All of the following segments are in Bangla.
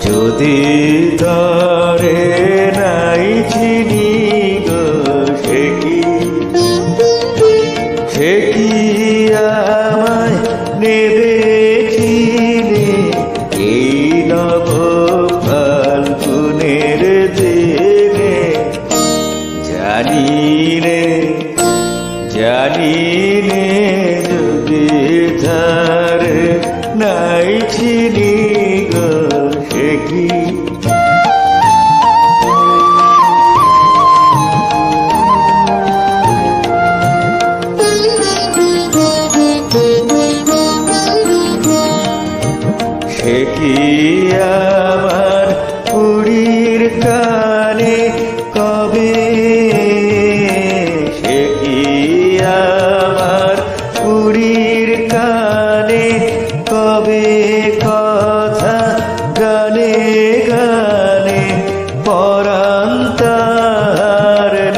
যদি তরে নাই চিনি গো সে কি আমায় নেবে চিনে এই নব ফাল্গুনের দিনে জানি রে যদি ধারে নাই চিনি গো সে কি সে কি আমার পুরীর কানে কবে সে কি আমার পুরীর কানে কবে কথা গানে গানে পরান্তার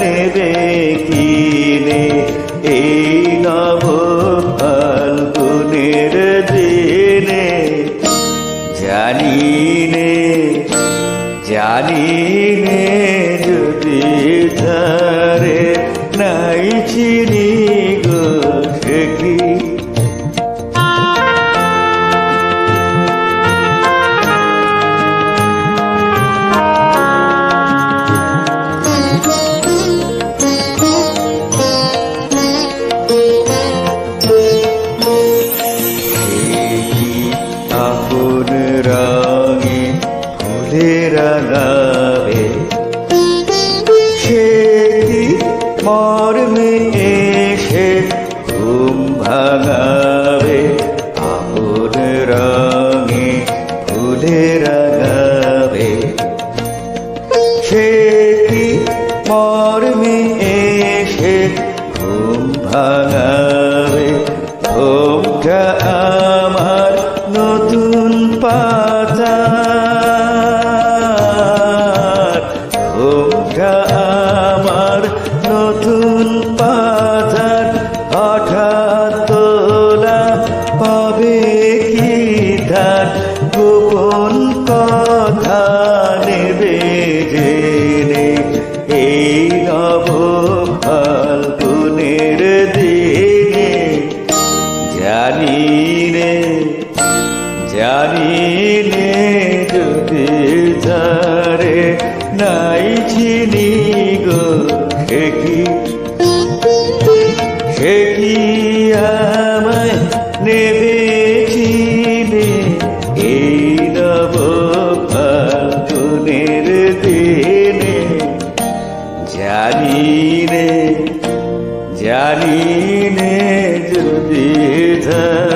নেবে কিনে এই নব ফাল্গুনের দিনে জানি নে যদি ধারে নাই চিনি গো সে কি আপন রঙে ফুলের রাঙাবে সে কি মর্মে এসে ঘুম ভাঙাবে আপন রঙে ফুলের রাঙাবে সে কি মর্মে এসে ঘুম ভাঙাবে ঘুমটা আমার নতুন পাতা ঘুমটা আমার নতুন পাতার হঠাৎ তোলা পাবে কি ধার গোপন কথা নেবে জেনে এই নব ফাল্গুনের দিনে জানি নে যদি ধারে নাই চিনি গো সে কি আমায় নেবে চিনে এই নব ফাল্গুনের দিনে জানি নে যদি ধারে